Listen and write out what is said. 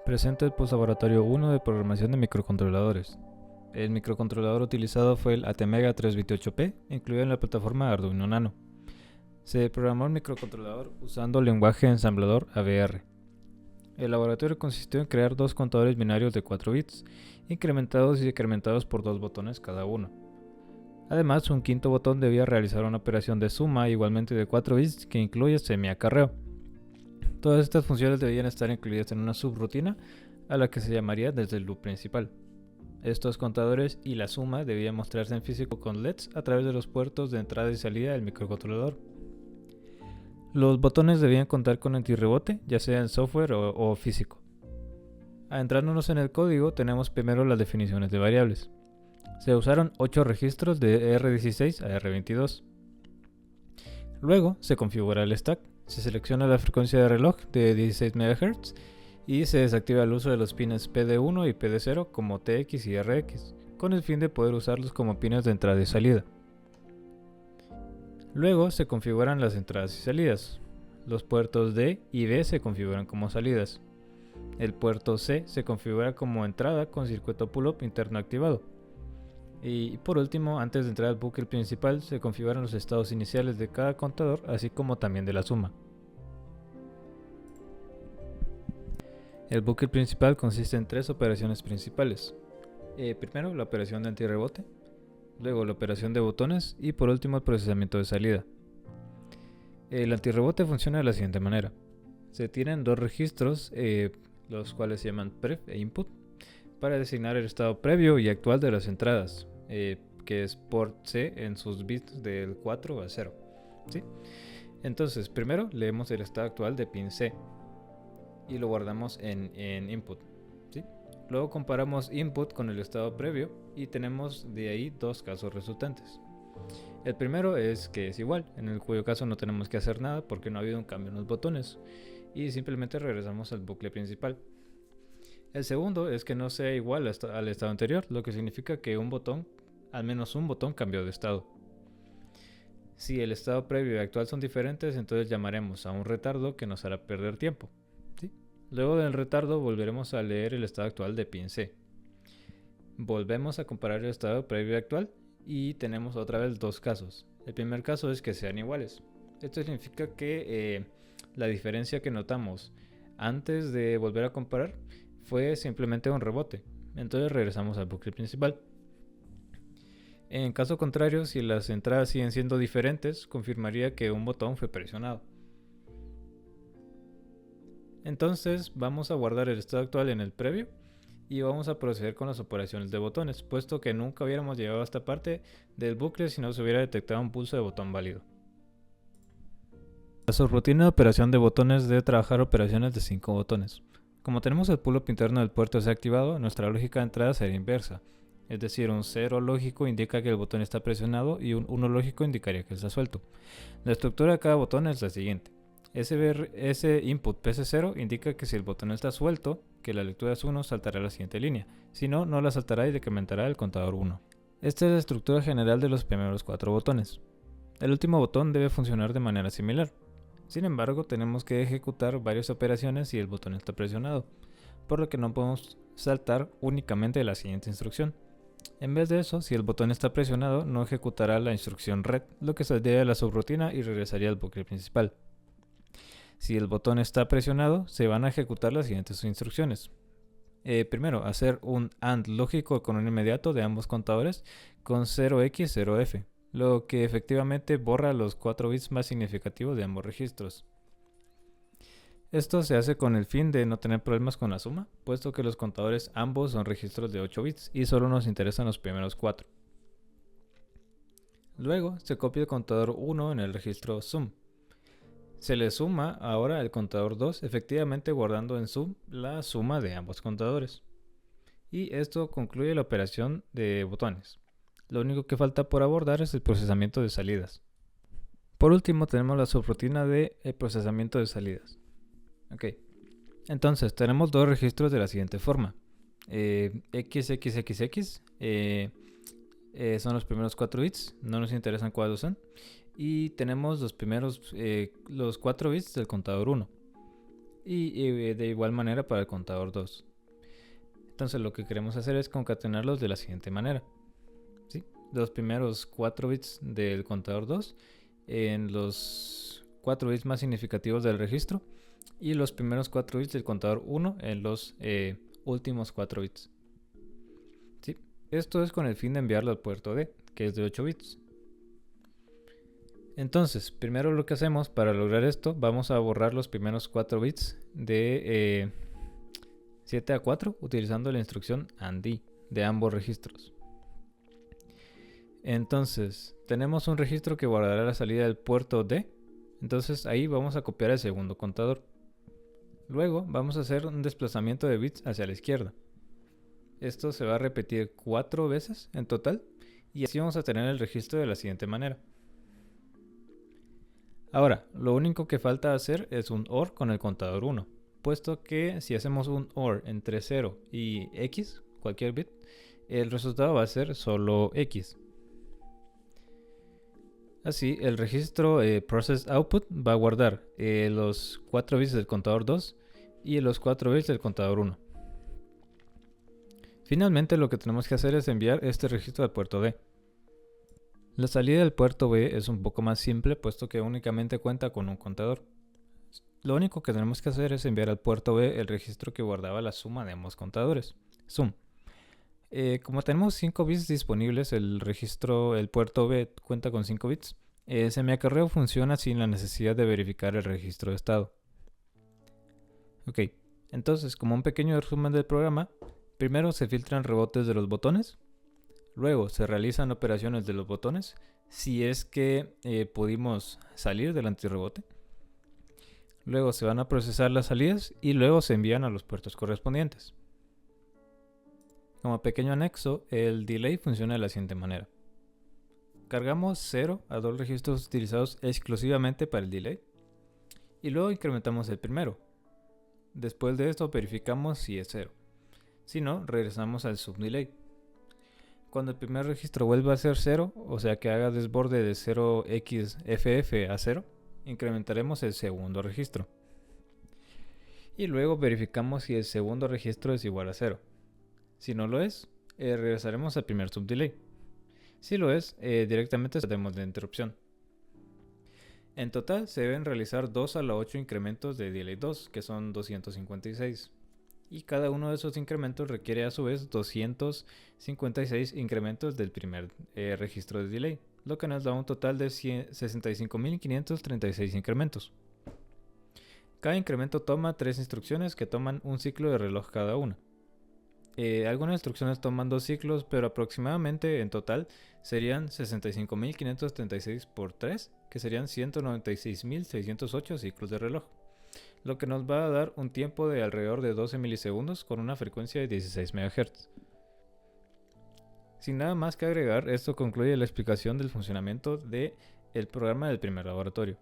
Presenta el postlaboratorio 1 de programación de microcontroladores. El microcontrolador utilizado fue el ATmega 328P, incluido en la plataforma Arduino Nano. Se programó el microcontrolador usando el lenguaje ensamblador AVR. El laboratorio consistió en crear dos contadores binarios de 4 bits, incrementados y decrementados por 2 botones cada uno. Además, un quinto botón debía realizar una operación de suma igualmente de 4 bits que incluye semiacarreo. Todas estas funciones debían estar incluidas en una subrutina a la que se llamaría desde el loop principal. Estos contadores y la suma debían mostrarse en físico con LEDs a través de los puertos de entrada y salida del microcontrolador. Los botones debían contar con antirrebote, ya sea en software o físico. Adentrándonos en el código, tenemos primero las definiciones de variables. Se usaron 8 registros de R16 a R22. Luego se configura el stack. Se selecciona la frecuencia de reloj de 16 MHz y se desactiva el uso de los pines PD1 y PD0 como TX y RX, con el fin de poder usarlos como pines de entrada y salida. Luego se configuran las entradas y salidas. Los puertos D y B se configuran como salidas. El puerto C se configura como entrada con circuito pull-up interno activado. Y por último, antes de entrar al bucle principal, se configuran los estados iniciales de cada contador, así como también de la suma. El bucle principal consiste en 3 operaciones principales. Primero, la operación de antirrebote, luego la operación de botones y por último el procesamiento de salida. El antirrebote funciona de la siguiente manera. Se tienen dos registros, los cuales se llaman pref e input, para designar el estado previo y actual de las entradas, que es port C en sus bits del 4 a 0. ¿Sí? Entonces, primero leemos el estado actual de pin C y lo guardamos en input. ¿Sí? Luego comparamos input con el estado previo y tenemos de ahí dos casos resultantes. El primero es que es igual, en el cuyo caso no tenemos que hacer nada porque no ha habido un cambio en los botones y simplemente regresamos al bucle principal. El segundo es que no sea igual al estado anterior, lo que significa que al menos un botón cambió de estado. Si el estado previo y actual son diferentes, entonces llamaremos a un retardo que nos hará perder tiempo. ¿Sí? Luego del retardo volveremos a leer el estado actual de pin C. Volvemos a comparar el estado previo y actual y tenemos otra vez dos casos. El primer caso es que sean iguales. Esto significa que la diferencia que notamos antes de volver a comparar fue simplemente un rebote. Entonces regresamos al bucle principal. En caso contrario, si las entradas siguen siendo diferentes, confirmaría que un botón fue presionado. Entonces vamos a guardar el estado actual en el previo y vamos a proceder con las operaciones de botones, puesto que nunca hubiéramos llegado a esta parte del bucle si no se hubiera detectado un pulso de botón válido. La subrutina de operación de botones debe trabajar operaciones de 5 botones. Como tenemos el pull-up interno del puerto C activado, nuestra lógica de entrada será inversa. Es decir, un 0 lógico indica que el botón está presionado y un 1 lógico indicaría que está suelto. La estructura de cada botón es la siguiente. Ese input PC0 indica que si el botón está suelto, que la lectura es 1, saltará a la siguiente línea. Si no, no la saltará y decrementará el contador 1. Esta es la estructura general de los primeros 4 botones. El último botón debe funcionar de manera similar. Sin embargo, tenemos que ejecutar varias operaciones si el botón está presionado, por lo que no podemos saltar únicamente la siguiente instrucción. En vez de eso, si el botón está presionado, no ejecutará la instrucción red, lo que saldría de la subrutina y regresaría al bucle principal. Si el botón está presionado, se van a ejecutar las siguientes instrucciones. Primero, hacer un AND lógico con un inmediato de ambos contadores con 0x 0f. Lo que efectivamente borra los 4 bits más significativos de ambos registros. Esto se hace con el fin de no tener problemas con la suma, puesto que los contadores ambos son registros de 8 bits y solo nos interesan los primeros 4. Luego se copia el contador 1 en el registro sum. Se le suma ahora el contador 2, efectivamente guardando en sum la suma de ambos contadores. Y esto concluye la operación de botones. Lo único que falta por abordar es el procesamiento de salidas. Por último tenemos la subrutina de procesamiento de salidas. Entonces tenemos dos registros de la siguiente forma. XXXX son los primeros 4 bits, no nos interesan cuáles son. Y tenemos los 4 bits del contador 1. y de igual manera para el contador 2. Entonces lo que queremos hacer es concatenarlos de la siguiente manera. ¿Sí? Los primeros 4 bits del contador 2 en los 4 bits más significativos del registro y los primeros 4 bits del contador 1 en los últimos 4 bits. ¿Sí? Esto es con el fin de enviarlo al puerto D, que es de 8 bits. Entonces, primero lo que hacemos para lograr esto, vamos a borrar los primeros 4 bits de 7 a 4 utilizando la instrucción AND de ambos registros. Entonces, tenemos un registro que guardará la salida del puerto D. Entonces ahí vamos a copiar el segundo contador. Luego vamos a hacer un desplazamiento de bits hacia la izquierda. Esto se va a repetir 4 veces en total y así vamos a tener el registro de la siguiente manera. Ahora, lo único que falta hacer es un OR con el contador 1, puesto que si hacemos un OR entre 0 y X, cualquier bit, el resultado va a ser solo X. Así, el registro Process Output va a guardar los 4 bits del contador 2 y los 4 bits del contador 1. Finalmente, lo que tenemos que hacer es enviar este registro al puerto D. La salida del puerto B es un poco más simple, puesto que únicamente cuenta con un contador. Lo único que tenemos que hacer es enviar al puerto B el registro que guardaba la suma de ambos contadores, sum. Como tenemos 5 bits disponibles, el puerto B cuenta con 5 bits. Semiacarreo funciona sin la necesidad de verificar el registro de estado. Ok, entonces como un pequeño resumen del programa, primero se filtran rebotes de los botones, luego se realizan operaciones de los botones si es que pudimos salir del antirrebote. Luego se van a procesar las salidas y luego se envían a los puertos correspondientes. Como pequeño anexo, el delay funciona de la siguiente manera. Cargamos 0 a 2 registros utilizados exclusivamente para el delay y luego incrementamos el primero. Después de esto verificamos si es 0. Si no, regresamos al subdelay. Cuando el primer registro vuelva a ser 0, o sea que haga desborde de 0xFF a 0, incrementaremos el segundo registro. Y luego verificamos si el segundo registro es igual a 0. Si no lo es, regresaremos al primer subdelay. Si lo es, directamente saldremos de interrupción. En total se deben realizar 2 a la 8 incrementos de delay 2, que son 256. Y cada uno de esos incrementos requiere a su vez 256 incrementos del primer registro de delay, lo que nos da un total de 65.536 incrementos. Cada incremento toma 3 instrucciones que toman un ciclo de reloj cada una. Algunas instrucciones toman 2 ciclos, pero aproximadamente en total serían 65.536 por 3, que serían 196.608 ciclos de reloj, lo que nos va a dar un tiempo de alrededor de 12 milisegundos con una frecuencia de 16 MHz. Sin nada más que agregar, esto concluye la explicación del funcionamiento del programa del primer laboratorio.